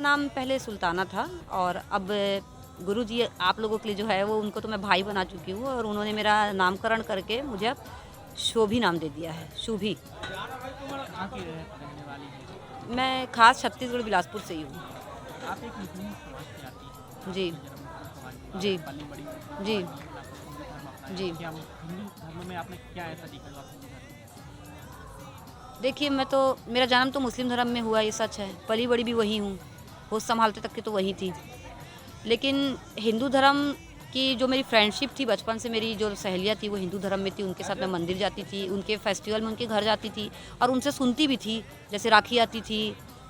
नाम पहले सुल्ताना था और अब गुरुजी आप लोगों के लिए जो है वो उनको तो मैं भाई बना चुकी हूँ और उन्होंने मेरा नामकरण करके मुझे अब शोभी नाम दे दिया है, शोभी। कहाँ की रहने वाली हैं? मैं खास छत्तीसगढ़ बिलासपुर से ही हूँ। आप एक मुस्लिम समाज से आती हैं, जी जन्म मुस्लिम समाज में, जी पली बड़ी जी समाज में आपने हिंदू धर्म अपनाया। जी। क्या हिंदू धर्म में आपने क्या ऐसा देखा जो आप हिंदू धर्म में? देखिए, मेरा जन्म तो मुस्लिम धर्म में हुआ, ये सच है। पली बड़ी भी वही हूँ, होश संभालते तक के तो वही थी। लेकिन हिंदू धर्म की जो मेरी फ्रेंडशिप थी, बचपन से मेरी जो सहेलियाँ थी वो हिंदू धर्म में थी। उनके साथ मैं मंदिर जाती थी, उनके फेस्टिवल में उनके घर जाती थी और उनसे सुनती भी थी। जैसे राखी आती थी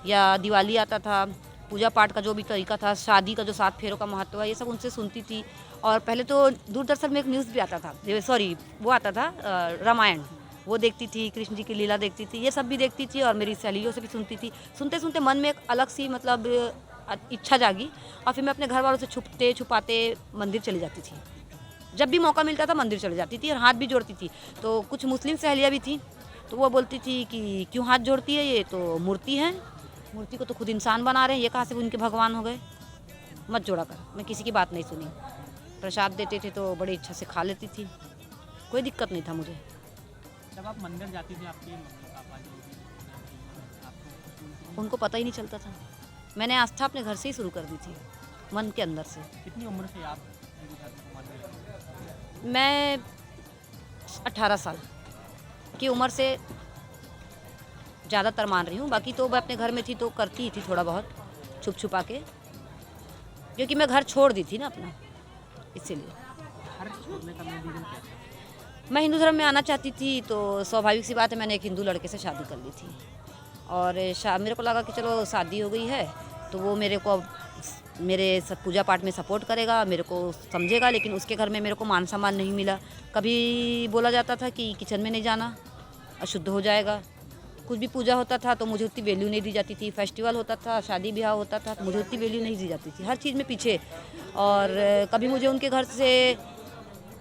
या दिवाली आता था, पूजा पाठ का जो भी तरीका था, शादी का जो 7 फेरों का महत्व है, ये सब उनसे सुनती थी। और पहले तो दूरदर्शन में एक न्यूज़ भी आता था, सॉरी वो आता था रामायण, वो देखती थी, कृष्ण जी की लीला देखती थी, ये सब भी देखती थी और मेरी सहेलियों से भी सुनती थी। सुनते सुनते मन में एक अलग सी मतलब इच्छा जागी और फिर मैं अपने घर वालों से छुपते छुपाते मंदिर चली जाती थी। जब भी मौका मिलता था मंदिर चली जाती थी और हाथ भी जोड़ती थी। तो कुछ मुस्लिम सहेलियाँ भी थी, तो वो बोलती थी कि क्यों हाथ जोड़ती है, ये तो मूर्ति है, मूर्ति को तो खुद इंसान बना रहे हैं, ये कहाँ से उनके भगवान हो गए, मत जोड़ा कर। मैं किसी की बात नहीं सुनी। प्रसाद देते थे तो बड़ी इच्छा से खा लेती थी, कोई दिक्कत नहीं था मुझे। जब आप मंदिर जाती थी, आपके मम्मी पापा जो भी आपको उनको पता ही नहीं चलता था। मैंने आस्था अपने घर से ही शुरू कर दी थी, मन के अंदर से। कितनी उम्र से आप हिंदू धर्म को मान रहे हैं? मैं 18 साल की उम्र से ज़्यादातर मान रही हूँ। बाकी तो मैं अपने घर में थी तो करती ही थी थोड़ा बहुत छुप छुपा के, क्योंकि मैं घर छोड़ दी थी ना अपना, इसीलिए। घर छोड़ने का मेन रीज़न क्या था? मैं हिंदू धर्म में आना चाहती थी तो स्वाभाविक सी बात है, मैंने एक हिंदू लड़के से शादी कर ली थी और मेरे को लगा कि चलो शादी हो गई है तो वो मेरे को अब मेरे सब पूजा पाठ में सपोर्ट करेगा, मेरे को समझेगा। लेकिन उसके घर में मेरे को मान सम्मान नहीं मिला। कभी बोला जाता था कि किचन में नहीं जाना, अशुद्ध हो जाएगा। कुछ भी पूजा होता था तो मुझे उतनी वैल्यू नहीं दी जाती थी। फेस्टिवल होता था, शादी ब्याह होता था तो मुझे उतनी वैल्यू नहीं दी जाती थी, हर चीज़ में पीछे। और कभी मुझे उनके घर से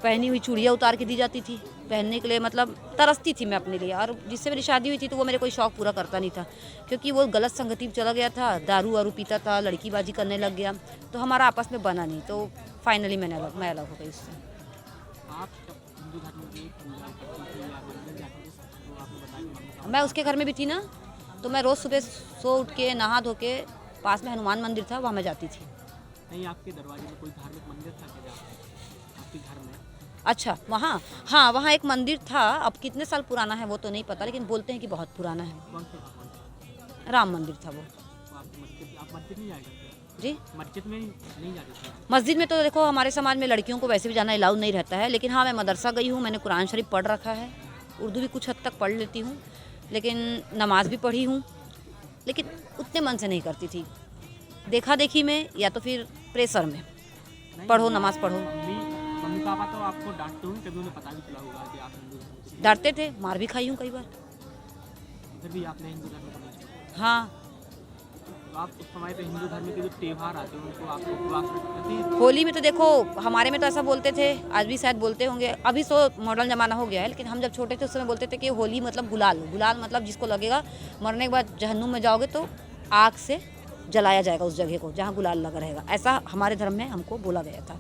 पहनी हुई चूड़ियाँ उतार के दी जाती थी पहनने के लिए, मतलब तरसती थी मैं अपने लिए। और जिससे मेरी शादी हुई थी तो वो मेरे कोई शौक़ पूरा करता नहीं था, क्योंकि वो गलत संगति में चला गया था, दारू वारू पीता था, लड़कीबाजी करने लग गया, तो हमारा आपस में बना नहीं। तो फाइनली मैं अलग हो गई उससे। आप जब हिंदू धर्म की पूजा करती थी या मंदिर जाती थी, तो आपने बताया कि मम्मी पापा मैं उसके घर में भी थी ना, तो मैं रोज़ सुबह सो उठ के नहा धो के, पास में हनुमान मंदिर था वहाँ मैं जाती थी। नहीं, आपके दरवाजे में कोई धार्मिक मंदिर था क्या आपके घर में? अच्छा, वहाँ, हाँ वहाँ एक मंदिर था। अब कितने साल पुराना है वो तो नहीं पता, लेकिन बोलते हैं कि बहुत पुराना है। कौन से भगवान थे? राम मंदिर था वो। तो आप मस्जिद नहीं जाया करते? जी, मस्जिद में नहीं जाते थे? मस्जिद में तो देखो हमारे समाज में लड़कियों को वैसे भी जाना अलाउ नहीं रहता है। लेकिन हाँ, मैं मदरसा गई हूँ, मैंने कुरान शरीफ पढ़ रखा है, उर्दू भी कुछ हद तक पढ़ लेती हूँ, लेकिन नमाज भी पढ़ी हूँ, लेकिन उतने मन से नहीं करती थी। देखा देखी में या तो फिर प्रेशर में, नहीं, पढ़ो नमाज पढ़ो। मम्मी पापा तो आपको डांटते होंगे, कभी उन्हें पता भी चला होगा कि आप हिंदू धर्म से? डांटते थे, मार भी खाई हूँ कई बार। फिर भी आपने हिंदू धर्म को नहीं छोड़ा। हाँ, तो आप उस समय पे हिंदू धर्म के जो त्यौहार आते हैं उनको आपको उपवास रखते थे? होली में तो देखो हमारे में तो ऐसा बोलते थे, आज भी शायद बोलते होंगे, अभी तो मॉडर्न ज़माना हो गया है, लेकिन हम जब छोटे थे उस समय बोलते थे कि होली मतलब गुलाल। गुलाल मतलब जिसको लगेगा मरने के बाद जहन्नुम में जाओगे तो आग से जलाया जाएगा उस जगह को जहाँ गुलाल लगा रहेगा, ऐसा हमारे धर्म में हमको बोला गया था।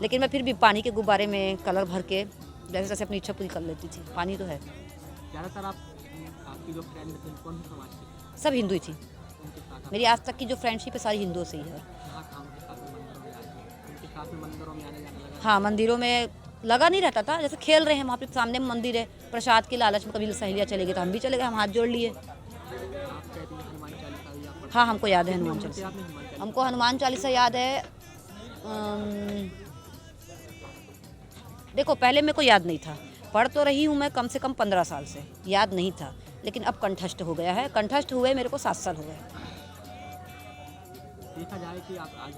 लेकिन मैं फिर भी पानी के गुब्बारे में कलर भर के जैसे तैसे अपनी इच्छा पूरी कर लेती थी। पानी तो है। ज़्यादातर आपकी जो फ्रेंड थे कौन सी समाज के? सब हिंदू ही थी। उनके साथ आप मेरी आज तक की जो फ्रेंडशिप है सारी हिंदुओं से ही है। कहाँ कहाँ उनके साथ में मंदिरों में आते हैं? उनके साथ में मंदिरों में आने जाने लगा? हाँ, मंदिरों में लगा नहीं रहता था, जैसे खेल रहे हैं वहाँ पे सामने में मंदिर है, प्रसाद के लालच में कभी सहेलियाँ चले गई तो हम भी चले गए, हम हाथ जोड़ लिए। आप कहते हैं हनुमान चालीसा भी आप पढ़ते हाँ, हमको याद है कितनी हनुमान उम्र से चालीसा। आपने हनुमान चालीसा? हमको हनुमान चालीसा याद है। देखो पहले मेरे को याद नहीं था, पढ़ तो रही हूँ मैं कम से कम 15 साल से, याद नहीं था, लेकिन अब कंठस्थ हो गया है। कंठस्थ हुए मेरे को 7 साल हो गए। देखा जाए कि आप आज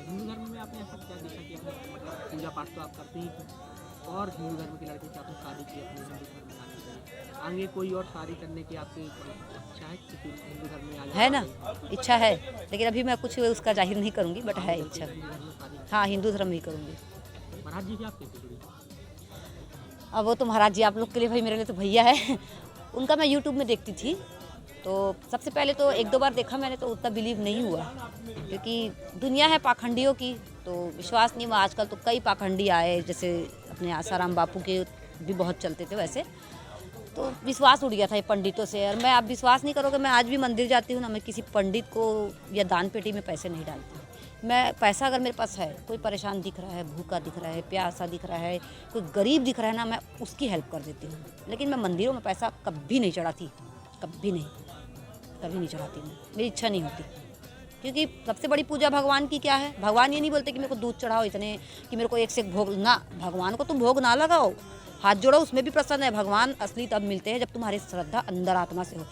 हिंदू धर्म में आपने ऐसा क्या देखा कि अपने पूजा पाठ तो आप करते ही थे और हिंदू धर्म के लड़के से आपने शादी की अपने हिंदू धर्म में आने के लिए, आगे कोई और शादी करने की आपकी इच्छा है कि फिर हिंदू धर्म में आ जाए? है ना, इच्छा है, लेकिन अभी मैं कुछ उसका जाहिर नहीं करूँगी, बट है इच्छा। हिंदू धर्म में शादी? हाँ, हिंदू धर्म ही करूँगी। महाराज जी की आप कैसे जुड़ी? अब वो तो महाराज जी आप लोग के लिए, भाई मेरे लिए तो भैया है। उनका मैं यूट्यूब में देखती थी, तो सबसे पहले तो 1-2 बार देखा मैंने तो उतना बिलीव नहीं हुआ, क्योंकि दुनिया है पाखंडियों की, तो विश्वास नहीं हुआ। आजकल तो कई पाखंडी आए, जैसे अपने आसाराम बापू के भी बहुत चलते थे वैसे, तो विश्वास उड़ गया था ये पंडितों से। और मैं, आप विश्वास नहीं करोगे, मैं आज भी मंदिर जाती हूँ ना, मैं किसी पंडित को या दान पेटी में पैसे नहीं डालती। मैं पैसा अगर मेरे पास है, कोई परेशान दिख रहा है, भूखा दिख रहा है, प्यासा दिख रहा है, कोई गरीब दिख रहा है ना, मैं उसकी हेल्प कर देती हूँ। लेकिन मैं मंदिरों में पैसा कभी नहीं चढ़ाती, कभी नहीं चढ़ाती मैं, मेरी इच्छा नहीं होती। क्योंकि सबसे बड़ी पूजा भगवान की क्या है? भगवान ये नहीं बोलते कि मेरे को दूध चढ़ाओ इतने, कि मेरे को एक से एक भोग ना, भगवान को तुम भोग ना लगाओ, हाथ जोड़ो, उसमें भी प्रसन्न है। भगवान असली तब मिलते हैं जब तुम्हारी श्रद्धा अंदर आत्मा से हो।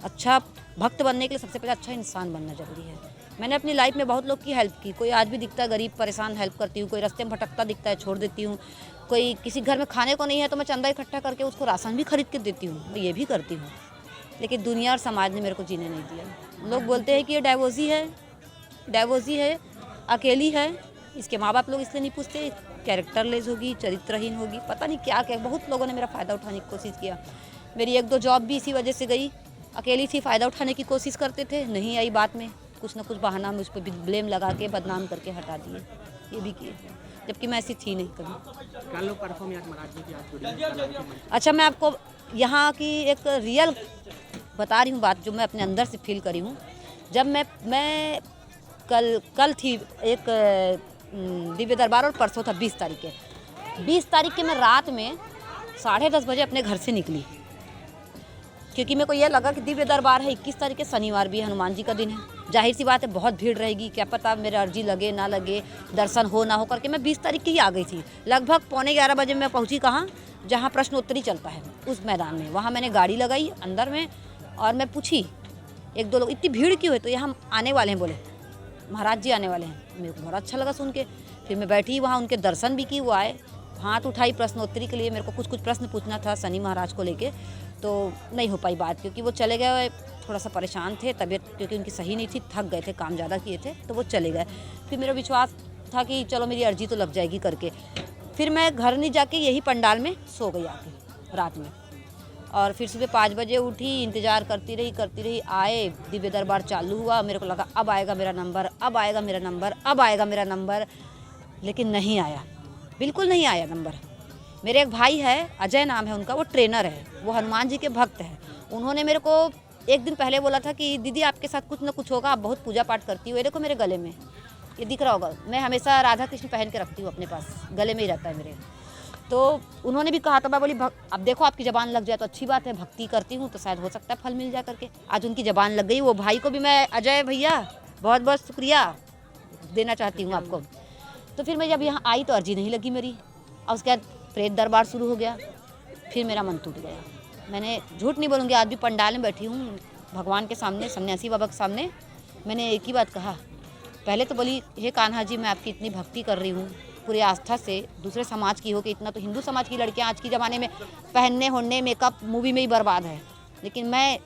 अच्छा भक्त बनने के लिए सबसे पहले अच्छा इंसान बनना जरूरी है। मैंने अपनी लाइफ में बहुत लोग की हेल्प की, कोई आज भी दिखता है गरीब परेशान, हेल्प करती हूँ। कोई रास्ते में भटकता दिखता है, छोड़ देती हूँ। कोई किसी घर में खाने को नहीं है तो मैं चंदा इकट्ठा करके उसको राशन भी खरीद के देती हूँ, मैं ये भी करती हूँ। लेकिन दुनिया और समाज ने मेरे को जीने नहीं दिया। लोग बोलते हैं कि ये डाइवोर्सी है, अकेली है, इसके माँ बाप लोग इसलिए नहीं पूछते, कैरेक्टरलेस होगी, चरित्रहीन होगी, पता नहीं क्या क्या। बहुत लोगों ने मेरा फ़ायदा उठाने की कोशिश किया। मेरी 1-2 जॉब भी इसी वजह से गई। अकेली थी, फ़ायदा उठाने की कोशिश करते थे, नहीं आई बात में, कुछ ना कुछ बहाना मुझ पर ब्लेम लगा के बदनाम करके हटा दिए, ये भी किए, जबकि मैं ऐसी थी नहीं कभी। कालो परफॉर्म आज महाराज जी की आज जुड़ी हैं कलाओं के मंच। अच्छा, मैं आपको यहाँ की एक रियल बता रही हूँ बात, जो मैं अपने अंदर से फील करी हूँ। जब मैं कल थी एक दिव्य दरबार, और परसों था 20 तारीख के। 20 तारीख के मैं रात में 10:30 बजे अपने घर से निकली, क्योंकि मेरे को ये लगा कि दिव्य दरबार है। 21 तारीख के शनिवार भी है, हनुमान जी का दिन है, जाहिर सी बात है बहुत भीड़ रहेगी, क्या पता मेरे अर्जी लगे ना लगे, दर्शन हो ना हो करके मैं 20 तारीख की ही आ गई थी। लगभग 11:45 बजे मैं पहुंची कहाँ, जहाँ प्रश्नोत्तरी चलता है उस मैदान में। वहाँ मैंने गाड़ी लगाई अंदर में, और मैं पूछी 1-2 लोग, इतनी भीड़ क्यों है? तो यहाँ आने वाले हैं, बोले महाराज जी आने वाले हैं। मेरे को बड़ा अच्छा लगा सुन के। फिर मैं बैठी वहाँ, उनके दर्शन भी की, वो आए, हाथ उठाई प्रश्नोत्तरी के लिए। मेरे को कुछ प्रश्न पूछना था शनि महाराज को लेके, तो नहीं हो पाई बात, क्योंकि वो चले गए, थोड़ा सा परेशान थे, तबीयत क्योंकि उनकी सही नहीं थी, थक गए थे, काम ज़्यादा किए थे, तो वो चले गए। फिर मेरा विश्वास था कि चलो मेरी अर्जी तो लग जाएगी करके। फिर मैं घर नहीं जाके यही पंडाल में सो गई आके रात में, और फिर सुबह 5 बजे उठी, इंतज़ार करती रही। आए, दिव्य दरबार चालू हुआ, मेरे को लगा अब आएगा मेरा नंबर, अब आएगा मेरा नंबर, लेकिन नहीं आया, बिल्कुल नहीं आया नंबर। मेरे एक भाई है, अजय नाम है उनका, वो ट्रेनर है, वो हनुमान जी के भक्त हैं। उन्होंने मेरे को एक दिन पहले बोला था कि दीदी आपके साथ कुछ ना कुछ होगा, आप बहुत पूजा पाठ करती हो। ये देखो मेरे गले में, ये दिख रहा होगा, मैं हमेशा राधा कृष्ण पहन के रखती हूँ अपने पास, गले में ही रहता है मेरे। तो उन्होंने भी कहा, तो मैं बोली अब देखो आपकी ज़बान लग जाए तो अच्छी बात है, भक्ति करती हूँ तो शायद हो सकता है फल मिल जा करके। आज उनकी ज़बान लग गई। वो भाई को भी मैं, अजय भैया, बहुत बहुत शुक्रिया देना चाहती हूँ आपको। तो फिर मैं जब यहाँ आई तो अर्जी नहीं लगी मेरी, और उसके बाद प्रेत दरबार शुरू हो गया। फिर मेरा मन टूट गया। मैंने झूठ नहीं बोलूँगी, आज भी पंडाल में बैठी हूँ भगवान के सामने, सन्यासी बाबा के सामने, मैंने एक ही बात कहा। पहले तो बोली, हे कान्हा जी, मैं आपकी इतनी भक्ति कर रही हूँ पूरी आस्था से, दूसरे समाज की हो के, इतना तो हिंदू समाज की लड़कियां आज के ज़माने में पहनने होने, मेकअप, मूवी में ही बर्बाद है, लेकिन मैं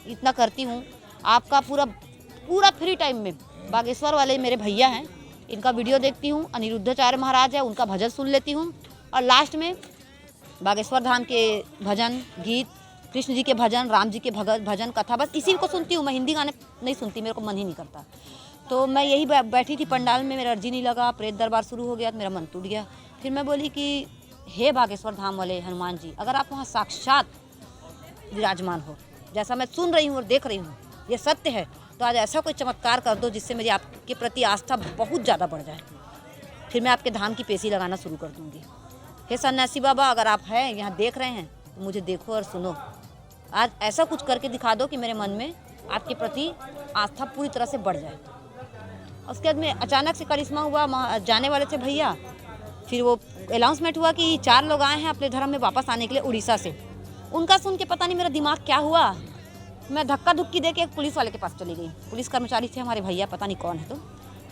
इतना करती हूँ। आपका पूरा फ्री टाइम में बागेश्वर वाले मेरे भैया हैं, इनका वीडियो देखती हूँ, अनिरुद्धाचार्य महाराज है, उनका भजन सुन लेती हूँ, और लास्ट में बागेश्वर धाम के भजन गीत, कृष्ण जी के भजन, राम जी के भजन कथा, बस इसी को सुनती हूँ। मैं हिंदी गाने नहीं सुनती, मेरे को मन ही नहीं करता। तो मैं यही बैठी थी पंडाल में, मेरा अर्जी नहीं लगा, प्रेत दरबार शुरू हो गया तो मेरा मन टूट गया। फिर मैं बोली कि हे बागेश्वर धाम वाले हनुमान जी, अगर आप वहाँ साक्षात विराजमान हो, जैसा मैं सुन रही हूँ और देख रही हूँ, ये सत्य है, तो आज ऐसा कोई चमत्कार कर दो जिससे मेरी आपके प्रति आस्था बहुत ज़्यादा बढ़ जाए। फिर मैं आपके धाम की पेशी लगाना शुरू कर दूँगी। हे सन्यासी बाबा, अगर आप हैं यहाँ देख रहे हैं तो मुझे देखो और सुनो, आज ऐसा कुछ करके दिखा दो कि मेरे मन में आपके प्रति आस्था पूरी तरह से बढ़ जाए। उसके बाद में अचानक से करिश्मा हुआ, जाने वाले थे भैया, फिर वो अनाउंसमेंट हुआ कि 4 लोग आए हैं अपने धर्म में वापस आने के लिए उड़ीसा से। उनका सुन के पता नहीं मेरा दिमाग क्या हुआ, मैं धक्का धुक्की दे के एक पुलिस वाले के पास चली गई। पुलिस कर्मचारी थे हमारे भैया, पता नहीं कौन है। तो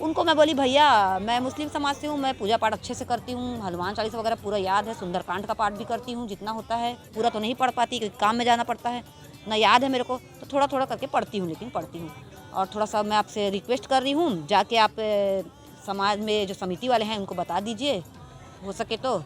उनको मैं बोली, भैया मैं मुस्लिम समाज से हूँ, मैं पूजा पाठ अच्छे से करती हूँ, हनुमान चालीसा वगैरह पूरा याद है, सुंदरकांड का पाठ भी करती हूँ जितना होता है, पूरा तो नहीं पढ़ पाती क्योंकि काम में जाना पड़ता है, ना याद है मेरे को, तो थोड़ा थोड़ा करके पढ़ती हूँ, लेकिन पढ़ती हूँ। और थोड़ा सा मैं आपसे रिक्वेस्ट कर रही हूँ, जाके आप समाज में जो समिति वाले हैं उनको बता दीजिए, हो सके तो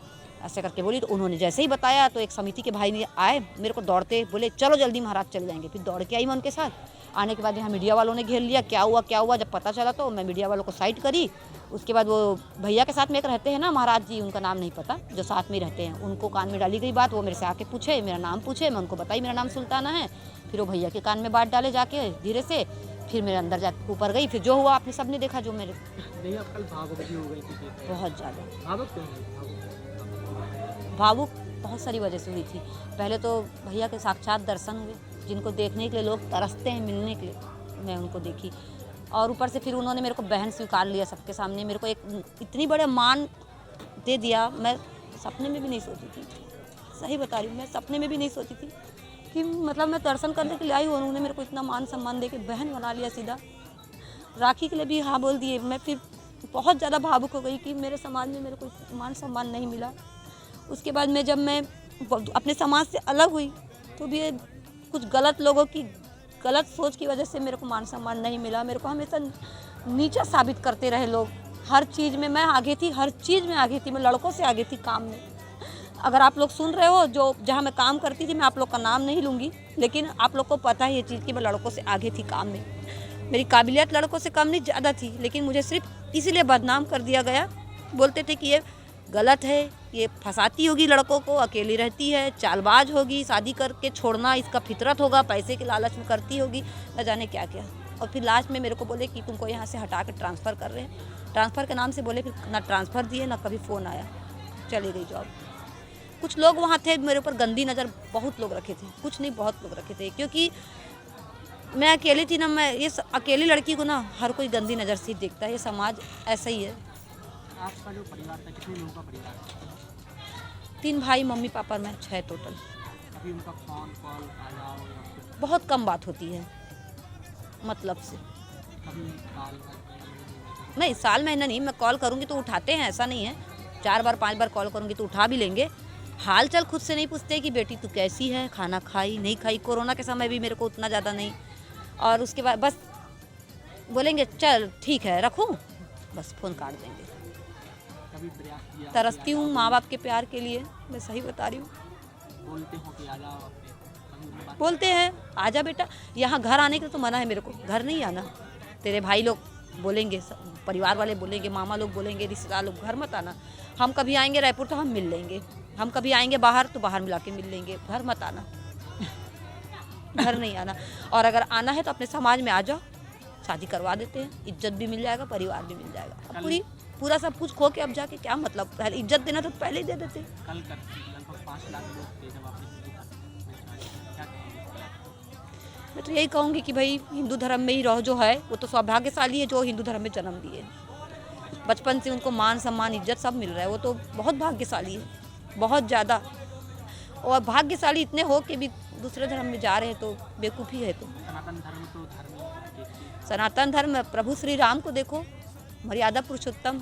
ऐसे करके बोली। तो उन्होंने जैसे ही बताया तो एक समिति के भाई ने आए, मेरे को दौड़ते बोले चलो जल्दी महाराज चले जाएंगे। फिर दौड़ के आई मैं उनके साथ। आने के बाद यहाँ मीडिया वालों ने घेर लिया, क्या हुआ क्या हुआ। जब पता चला तो मैं मीडिया वालों को साइड करी। उसके बाद वो भैया के साथ में एक रहते हैं ना महाराज जी, उनका नाम नहीं पता, जो साथ में रहते हैं, उनको कान में डाली गई बात। वो मेरे से आके पूछे, मेरा नाम पूछे, मैं उनको बताई मेरा नाम सुल्ताना है। फिर वो भैया के कान में बात डाले जाके धीरे से, फिर मेरे अंदर जाके ऊपर गई। फिर जो हुआ आपने सब ने देखा जो मेरे। नहीं, आप कल भावुक भी हो गई थी। बहुत ज़्यादा भावुक क्यों हुई? भावुक बहुत सारी वजह से हुई थी। पहले तो भैया के साक्षात दर्शन हुए, जिनको देखने के लिए लोग तरसते हैं, मिलने के लिए, मैं उनको देखी। और ऊपर से फिर उन्होंने मेरे को बहन स्वीकार लिया सबके सामने, मेरे को एक इतनी बड़े मान दे दिया। मैं सपने में भी नहीं सोची थी, सही बता रही हूँ, मैं सपने में भी नहीं सोची थी कि मतलब मैं दर्शन करने के लिए आई हूँ। उन्होंने मेरे को इतना मान सम्मान दे के बहन बना लिया सीधा। राखी के लिए भी हाँ बोल दिए। मैं फिर बहुत ज़्यादा भावुक हो गई कि मेरे समाज में मेरे को मान सम्मान नहीं मिला। उसके बाद में जब मैं अपने समाज से अलग हुई तो भी ये कुछ गलत लोगों की गलत सोच की वजह से मेरे को मान सम्मान नहीं मिला। मेरे को हमेशा नीचा साबित करते रहे लोग। हर चीज़ में मैं आगे थी, हर चीज़ में आगे थी। मैं लड़कों से आगे थी काम में। अगर आप लोग सुन रहे हो, जो जहाँ मैं काम करती थी, मैं आप लोग का नाम नहीं लूँगी, लेकिन आप लोग को पता है ये चीज़ कि मैं लड़कों से आगे थी काम में। मेरी काबिलियत लड़कों से कम नहीं, ज़्यादा थी, लेकिन मुझे सिर्फ इसीलिए बदनाम कर दिया गया। बोलते थे कि ये गलत है, ये फंसाती होगी लड़कों को, अकेली रहती है, चालबाज होगी, शादी करके छोड़ना इसका फितरत होगा, पैसे के लालच में करती होगी, न जाने क्या क्या। और फिर लास्ट में मेरे को बोले कि तुमको यहाँ से हटा के ट्रांसफ़र कर रहे हैं। ट्रांसफ़र के नाम से बोले, फिर ना ट्रांसफ़र दिए ना कभी फ़ोन आया, चली गई जॉब। कुछ लोग वहाँ थे मेरे ऊपर गंदी नज़र बहुत लोग रखे थे, कुछ नहीं बहुत लोग रखे थे, क्योंकि मैं अकेली थी ना। मैं ये अकेली लड़की को ना हर कोई गंदी नज़र से देखता है, ये समाज ऐसा ही है। आपका जो परिवार था, कितने लोगों का परिवार था? 3 भाई, मम्मी पापा, मैं 6 टोटल। अभी उनका फ़ोन कॉल आया हो या फिर बहुत कम बात होती है, मतलब से। कभी साल भर या महीने में? नहीं, साल महीना नहीं, मैं कॉल करूँगी तो उठाते हैं, ऐसा नहीं है। 4 बार 5 बार कॉल करूँगी तो उठा भी लेंगे। हाल चाल खुद से नहीं पूछते कि बेटी तू कैसी है, खाना खाई नहीं खाई। कोरोना के समय भी मेरे को उतना ज़्यादा नहीं। और उसके बाद बस बोलेंगे चल ठीक है रखूँ, बस फ़ोन काट देंगे। कभी प्रयास किया? तरसती हूँ माँ बाप के प्यार के लिए, मैं सही बता रही हूँ। बोलते हो कि आ जाओ अपने, कभी उनसे बात? बोलते हैं आजा बेटा, यहाँ घर आने के लिए तो मना है मेरे को, घर नहीं आना। तेरे भाई लोग बोलेंगे, परिवार वाले बोलेंगे, मामा लोग बोलेंगे, रिश्तेदार लोग, घर मत आना। हम कभी आएंगे रायपुर तो हम मिल लेंगे, हम कभी आएंगे बाहर तो बाहर मिला के मिल लेंगे, घर मत आना। घर नहीं आना। और अगर आना है तो अपने समाज में आ जाओ, शादी करवा देते हैं, इज्जत भी मिल जाएगा, परिवार भी मिल जाएगा। अब पूरा सब कुछ खो के अब जाके क्या मतलब, पहले इज्जत देना तो पहले ही दे देते। कल कर लगभग 5 लाख लोग थे जब आपने हिंदू धर्म में ज्वाइन किया, क्या कहेंगे? मैं तो यही कहूँगी कि भाई हिंदू धर्म में ही रहो, जो है वो तो सौभाग्यशाली है जो हिंदू धर्म में जन्म दिए। बचपन से उनको मान सम्मान इज्जत सब मिल रहा है, वो तो बहुत भाग्यशाली है, बहुत ज़्यादा। और भाग्यशाली इतने हो कि भी दूसरे धर्म में जा रहे हैं तो बेवकूफ़ी है। तो सनातन धर्म तो धर्म ही है। सनातन धर्म, प्रभु श्री राम को देखो, मर्यादा पुरुषोत्तम,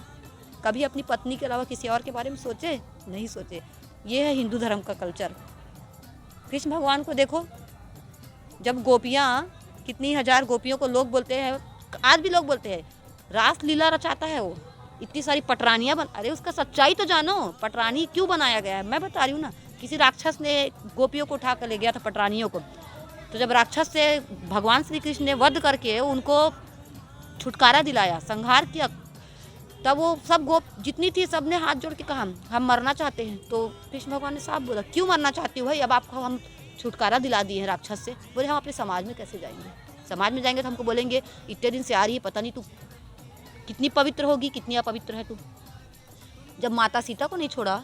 कभी अपनी पत्नी के अलावा किसी और के बारे में सोचे नहीं सोचे। ये है हिंदू धर्म का कल्चर। कृष्ण भगवान को देखो, जब गोपियाँ, कितनी हजार गोपियों को लोग बोलते हैं, आज भी लोग बोलते हैं रास लीला रचाता है वो, इतनी सारी पटरानियाँ अरे उसका सच्चाई तो जानो, पटरानी क्यों बनाया गया है। मैं बता रही हूँ ना, किसी राक्षस ने गोपियों को उठा कर ले गया था, पटरानियों को। तो जब राक्षस से भगवान श्री कृष्ण ने वध करके उनको छुटकारा दिलाया, संहार किया, तब वो सब गोप जितनी थी सब ने हाथ जोड़ के कहा हम मरना चाहते हैं। तो कृष्ण भगवान ने साफ बोला क्यों मरना चाहती हो भाई, अब आपको हम छुटकारा दिला दिए हैं राक्षस से। बोले हम अपने समाज में कैसे जाएंगे, समाज में जाएंगे तो हमको बोलेंगे इतने दिन से आ रही है, पता नहीं तू कितनी पवित्र होगी, कितनी अपवित्र है तू। जब माता सीता को नहीं छोड़ा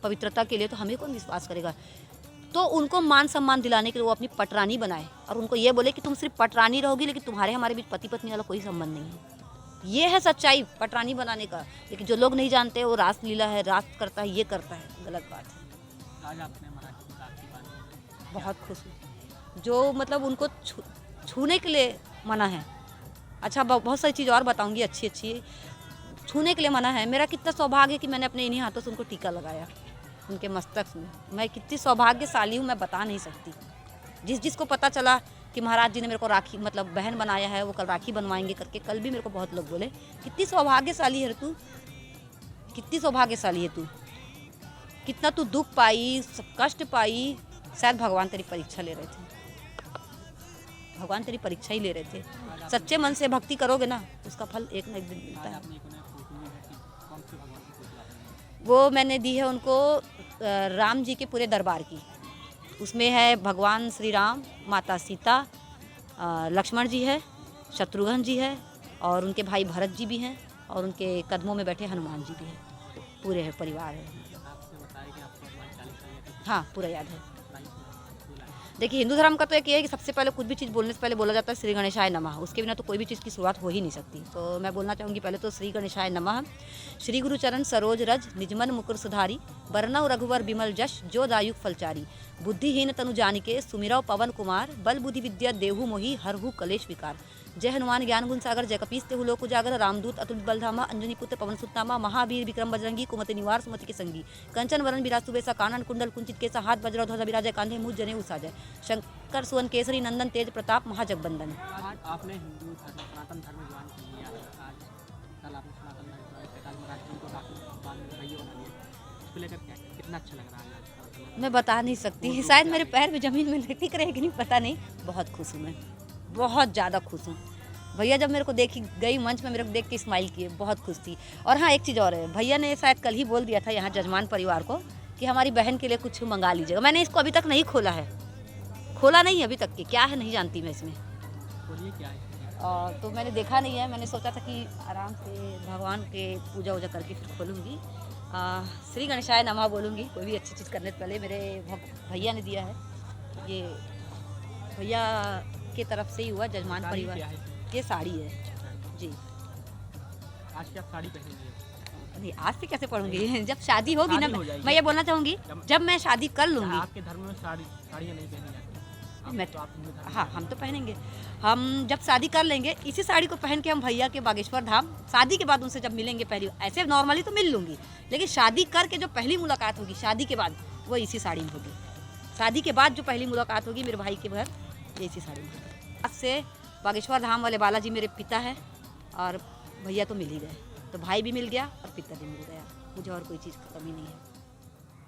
पवित्रता के लिए तो हमें कौन विश्वास करेगा। तो उनको मान सम्मान दिलाने के लिए वो अपनी पटरानी बनाए और उनको ये बोले कि तुम सिर्फ पटरानी रहोगी, लेकिन तुम्हारे हमारे बीच पति पत्नी वाला कोई संबंध नहीं है। ये है सच्चाई पटरानी बनाने का। लेकिन जो लोग नहीं जानते वो रास लीला है, रास करता है, ये करता है, गलत बात है। आज आपने मराठी की राखी बांधी, बहुत खुश हूँ। जो मतलब उनको छूने के लिए मना है। अच्छा, बहुत सारी चीज़ और बताऊँगी अच्छी अच्छी। छूने के लिए मना है। मेरा कितना सौभाग्य है कि मैंने अपने इन्हीं हाथों से उनको टीका लगाया, उनके मस्तक में। मैं कितनी सौभाग्यशाली हूँ मैं बता नहीं सकती। जिसको पता चला कि महाराज जी ने मेरे को राखी मतलब बहन बनाया है, वो कल राखी बनवाएंगे करके, कल भी मेरे को बहुत लोग बोले कितनी सौभाग्यशाली है तू, कितनी सौभाग्यशाली है तू कितना तू दुख पाई, कष्ट पाई, शायद भगवान तेरी परीक्षा ले रहे थे। भगवान तेरी परीक्षा ही ले रहे थे। सच्चे मन से भक्ति करोगे ना, उसका फल एक न एक दिन मिलता है। आपने एक उन्हें फोटो भी है कि कौन से भगवान की फोटो आपने वो मैंने दी है उनको राम जी के पूरे दरबार की। उसमें है भगवान श्री राम, माता सीता, लक्ष्मण जी है, शत्रुघ्न जी है और उनके भाई भरत जी भी हैं और उनके कदमों में बैठे हनुमान जी भी हैं। पूरे है परिवार है। आपसे बताया कि आपको हनुमान चालीसा या किसी हाँ, पूरा याद है। प्राइस में बोला है। देखिए, हिंदू धर्म का तो एक ये है कि सबसे पहले कुछ भी चीज़ बोलने से पहले बोला जाता है श्री गणेशाय नमः। उसके बिना तो कोई भी चीज़ की शुरुआत हो ही नहीं सकती। तो मैं बोलना चाहूँगी पहले तो श्री गणेशाय नमः। श्री गुरु चरण सरोज रज, निजमन मुकुर सुधारी, बरनऊ रघुवर बिमल जश, जो दायुक फलचारी। बुद्धिहीन तनु जानिके, सुमिरौ पवन कुमार, बल बुद्धि विद्या देहु मोहि, हरहु कलेश विकार। जय हनुमान ज्ञान गुण सागर, जय कपीस तेहु लोक उजागर, रामदूत अतुलित बलधामा, अंजनी पुत्र पवन सुत नामा, महावीर विक्रम बजरंगी, कुमति निवार सुमति के संगी। कंचन वरण विराज सुबेसा, कानन कुंडल कुंचित केसा, हाथ वज्र ध्वजा विराजय, कांधे मूज जनेऊ साजय। शंकर सुवन केसरी नंदन, तेज प्रताप महाजगबंदन। आज आपने हिंदू धर्म सनातन धर्म ज्वाइन कर लिया है। आज कल आपने सनातन धर्म ज्वाइन किया, कल महाराज जी को काफी बाद में भैया बना लिया। इसको लेकर क्या कितना अच्छा लग रहा है आज? मैं बता नहीं सकती, शायद मेरे पैर भी जमीन में टिक रहे कि नहीं पता नहीं। बहुत खुश हूँ मैं, बहुत ज़्यादा खुश हूँ। भैया जब मेरे को देखी गई मंच में, मेरे को देख के स्माइल किए, बहुत खुश थी। और हाँ, एक चीज़ और है, भैया ने शायद कल ही बोल दिया था यहाँ जजमान परिवार को कि हमारी बहन के लिए कुछ मंगा लीजिएगा। मैंने इसको अभी तक नहीं खोला है, खोला नहीं अभी तक कि क्या है नहीं जानती मैं इसमें। बोलिए क्या है? तो मैंने देखा नहीं है। मैंने सोचा था कि आराम से भगवान के पूजा वूजा करके फिर खोलूँगी। श्री गणेशाय नमः बोलूँगी। कोई भी अच्छी चीज़ करने से पहले मेरे भैया ने दिया है, ये भैया के तरफ से ही हुआ जजमान साड़ी परिवार। क्या है? ये साड़ी है जी। आज क्या आप साड़ी पहनेंगे? नहीं, आज से कैसे पढ़ूंगी जब शादी होगी ना। शादी हो जाएगी। मैं ये बोलना चाहूँगी, जब मैं शादी कर लूँगी। आपके धर्म में साड़ियाँ नहीं पहनी जाती। मैं तो आप हिंदू धर्म हाँ, हम तो पहनेंगे। हम जब शादी कर लेंगे, इसी साड़ी को पहन के हम भैया के बागेश्वर धाम, शादी के बाद उनसे जब मिलेंगे पहली, ऐसे नॉर्मली तो मिल लूँगी, लेकिन शादी करके जो पहली मुलाकात होगी शादी के बाद, वो इसी साड़ी में होगी। शादी के बाद जो पहली मुलाकात होगी मेरे भाई के घर, ये इसी साड़ी में होगी। आज से बागेश्वर धाम वाले बालाजी मेरे पिता है और भैया तो मिल ही गए, तो भाई भी मिल गया और पिता भी मिल गया। मुझे और कोई चीज़ की कमी नहीं है।